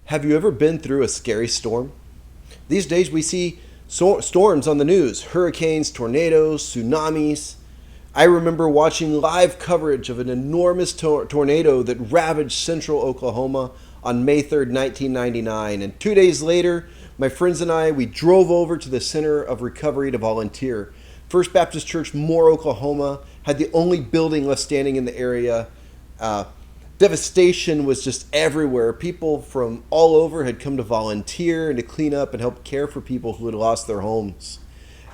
Have you ever been through a scary storm? These days we see storms on the news, hurricanes, tornadoes, tsunamis. I remember watching live coverage of an enormous tornado that ravaged central Oklahoma on May 3rd, 1999. And 2 days later, my friends and I, we drove over to the Center of Recovery to volunteer. First Baptist Church, Moore, Oklahoma, had the only building left standing in the area. Devastation was just everywhere. People from all over had come to volunteer and to clean up and help care for people who had lost their homes.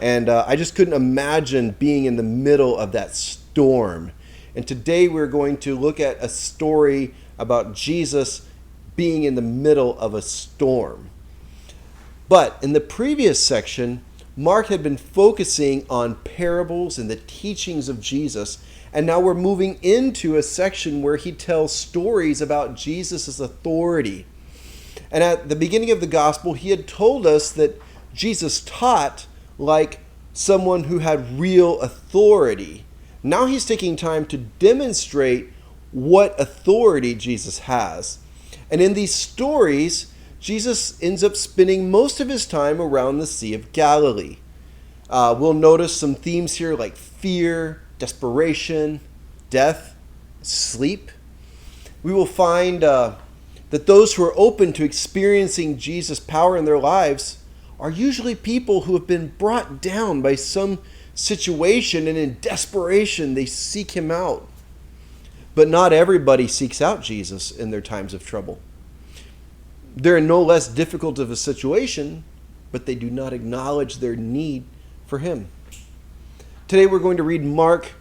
And I just couldn't imagine being in the middle of that storm. And today we're going to look at a story about Jesus being in the middle of a storm. But in the previous section, Mark had been focusing on parables and the teachings of Jesus. And now we're moving into a section where he tells stories about Jesus' authority. And at the beginning of the gospel, he had told us that Jesus taught like someone who had real authority. Now he's taking time to demonstrate what authority Jesus has. And in these stories, Jesus ends up spending most of his time around the Sea of Galilee. We'll notice some themes here like fear, desperation, death, sleep. We will find that those who are open to experiencing Jesus' power in their lives are usually people who have been brought down by some situation, and in desperation they seek him out. But not everybody seeks out Jesus in their times of trouble. They're in no less difficult of a situation, but they do not acknowledge their need for him. Today we're going to read Mark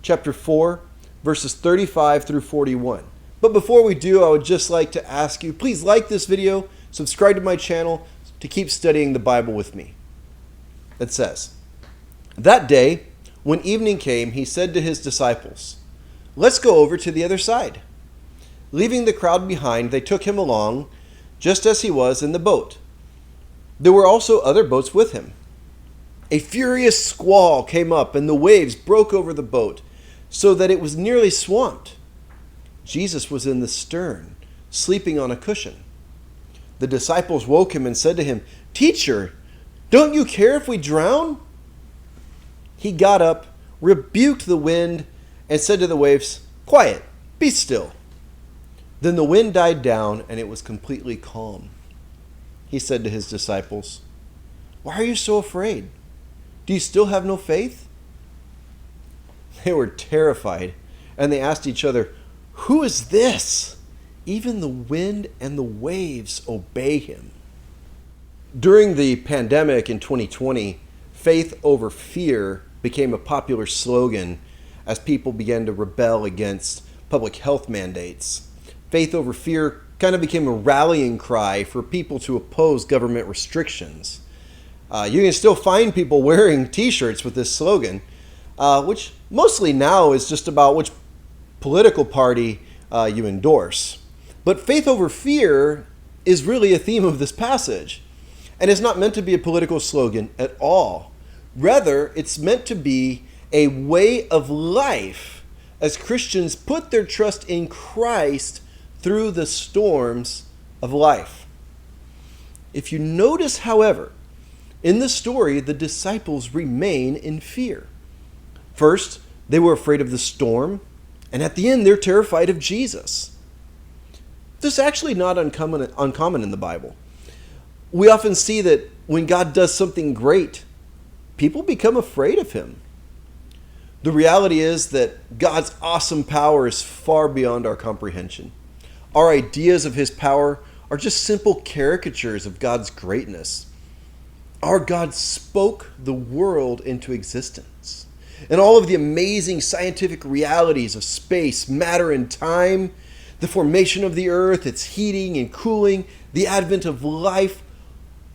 chapter 4, verses 35 through 41. But before we do, I would just like to ask you, please like this video, subscribe to my channel to keep studying the Bible with me. It says, "That day, when evening came, he said to his disciples, 'Let's go over to the other side.' Leaving the crowd behind, they took him along, just as he was in the boat. There were also other boats with him. A furious squall came up, and the waves broke over the boat, so that it was nearly swamped. Jesus was in the stern, sleeping on a cushion. The disciples woke him and said to him, 'Teacher, don't you care if we drown?' He got up, rebuked the wind, and said to the waves, 'Quiet, be still.' Then the wind died down, and it was completely calm. He said to his disciples, 'Why are you so afraid? Do you still have no faith?' They were terrified, and they asked each other, 'Who is this? Even the wind and the waves obey him.'" During the pandemic in 2020, faith over fear became a popular slogan as people began to rebel against public health mandates. Faith over fear kind of became a rallying cry for people to oppose government restrictions. You can still find people wearing t-shirts with this slogan, which mostly now is just about which political party you endorse. But faith over fear is really a theme of this passage, and it's not meant to be a political slogan at all. Rather, it's meant to be a way of life as Christians put their trust in Christ through the storms of life. If you notice, however, in the story, the disciples remain in fear. First, they were afraid of the storm, and at the end, they're terrified of Jesus. This is actually not uncommon in the Bible. We often see that when God does something great, people become afraid of him. The reality is that God's awesome power is far beyond our comprehension. Our ideas of his power are just simple caricatures of God's greatness. Our God spoke the world into existence. And all of the amazing scientific realities of space, matter, and time, the formation of the earth, its heating and cooling, the advent of life,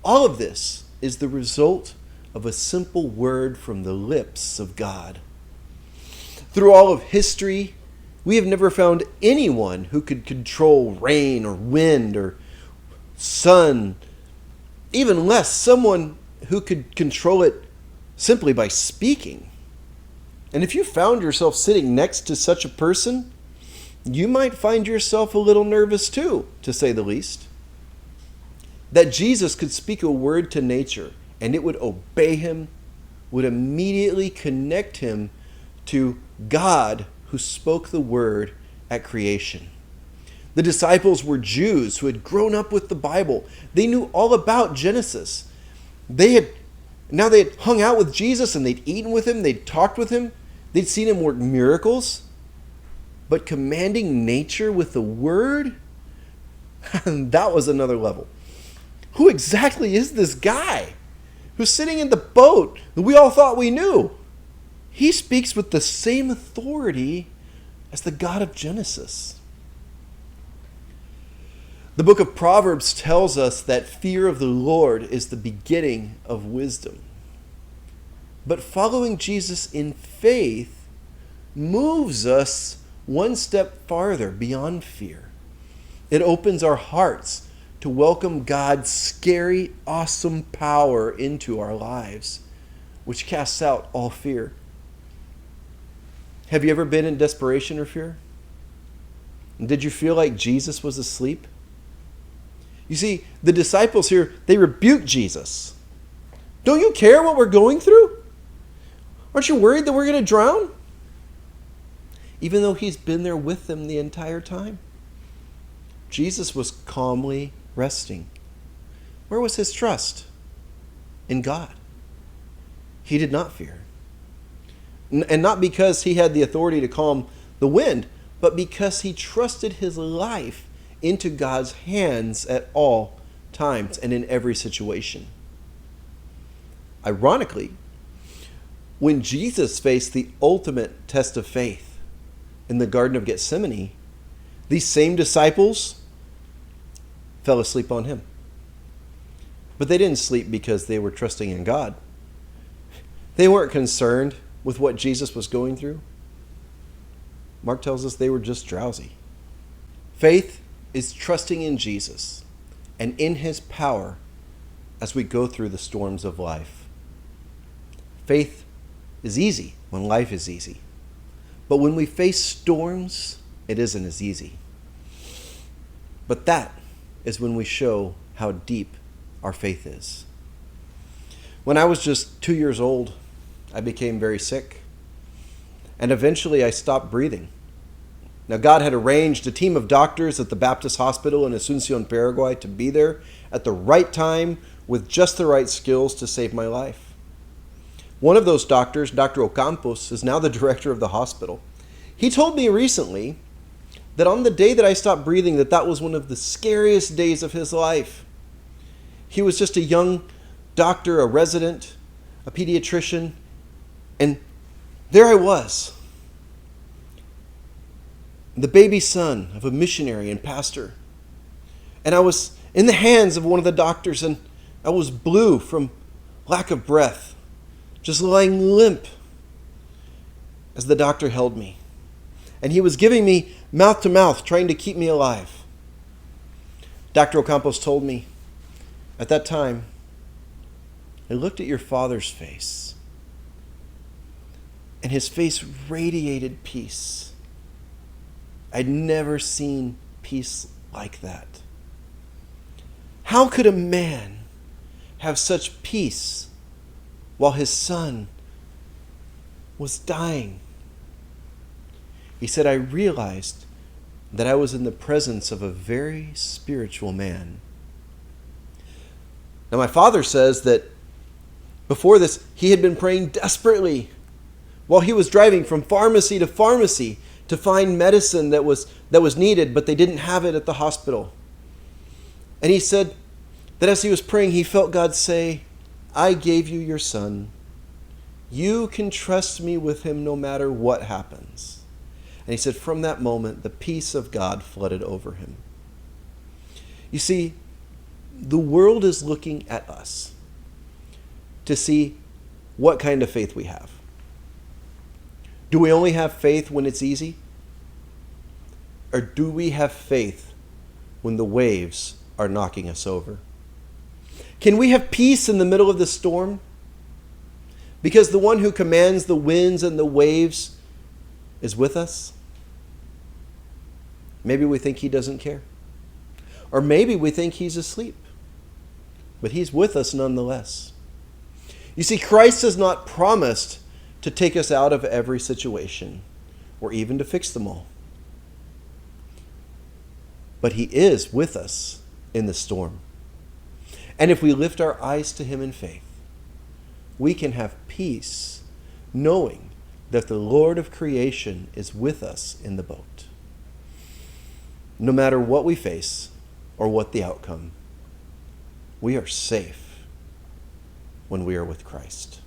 all of this is the result of a simple word from the lips of God. Through all of history, we have never found anyone who could control rain or wind or sun, even less someone who could control it simply by speaking. And if you found yourself sitting next to such a person, you might find yourself a little nervous too, to say the least. That Jesus could speak a word to nature and it would obey him, would immediately connect him to God who spoke the word at creation. The disciples were Jews who had grown up with the Bible. They knew all about Genesis. They had hung out with Jesus and they'd eaten with him, they'd talked with him, they'd seen him work miracles. But commanding nature with the word, that was another level. Who exactly is this guy who's sitting in the boat that we all thought we knew? He speaks with the same authority as the God of Genesis. The book of Proverbs tells us that fear of the Lord is the beginning of wisdom. But following Jesus in faith moves us one step farther beyond fear. It opens our hearts to welcome God's scary, awesome power into our lives, which casts out all fear. Have you ever been in desperation or fear? Did you feel like Jesus was asleep? You see, the disciples here, they rebuked Jesus. Don't you care what we're going through? Aren't you worried that we're going to drown? Even though he's been there with them the entire time. Jesus was calmly resting. Where was his trust? In God. He did not fear. And not because he had the authority to calm the wind, but because he trusted his life into God's hands at all times and in every situation. Ironically, when Jesus faced the ultimate test of faith in the Garden of Gethsemane, these same disciples fell asleep on him. But they didn't sleep because they were trusting in God. They weren't concerned with what Jesus was going through. Mark tells us they were just drowsy. Faith is trusting in Jesus and in his power as we go through the storms of life. Faith is easy when life is easy. But when we face storms, it isn't as easy. But that is when we show how deep our faith is. When I was just 2 years old, I became very sick. And eventually I stopped breathing. Now, God had arranged a team of doctors at the Baptist Hospital in Asunción, Paraguay, to be there at the right time with just the right skills to save my life. One of those doctors, Dr. Ocampos, is now the director of the hospital. He told me recently that on the day that I stopped breathing, that was one of the scariest days of his life. He was just a young doctor, a resident, a pediatrician, and there I was, the baby son of a missionary and pastor. And I was in the hands of one of the doctors, and I was blue from lack of breath, just lying limp as the doctor held me. And he was giving me mouth to mouth, trying to keep me alive. Dr. Ocampos told me, at that time, I looked at your father's face, and his face radiated peace. I'd never seen peace like that. How could a man have such peace while his son was dying? He said, I realized that I was in the presence of a very spiritual man. Now, my father says that before this, he had been praying desperately while he was driving from pharmacy to pharmacy to find medicine that was needed, but they didn't have it at the hospital. And he said that as he was praying, he felt God say, I gave you your son. You can trust me with him no matter what happens. And he said from that moment, the peace of God flooded over him. You see, the world is looking at us to see what kind of faith we have. Do we only have faith when it's easy? Or do we have faith when the waves are knocking us over? Can we have peace in the middle of the storm? Because the one who commands the winds and the waves is with us? Maybe we think he doesn't care. Or maybe we think he's asleep. but he's with us nonetheless. You see, Christ has not promised to take us out of every situation or even to fix them all. But he is with us in the storm. And if we lift our eyes to him in faith, we can have peace knowing that the Lord of creation is with us in the boat. No matter what we face or what the outcome, we are safe when we are with Christ.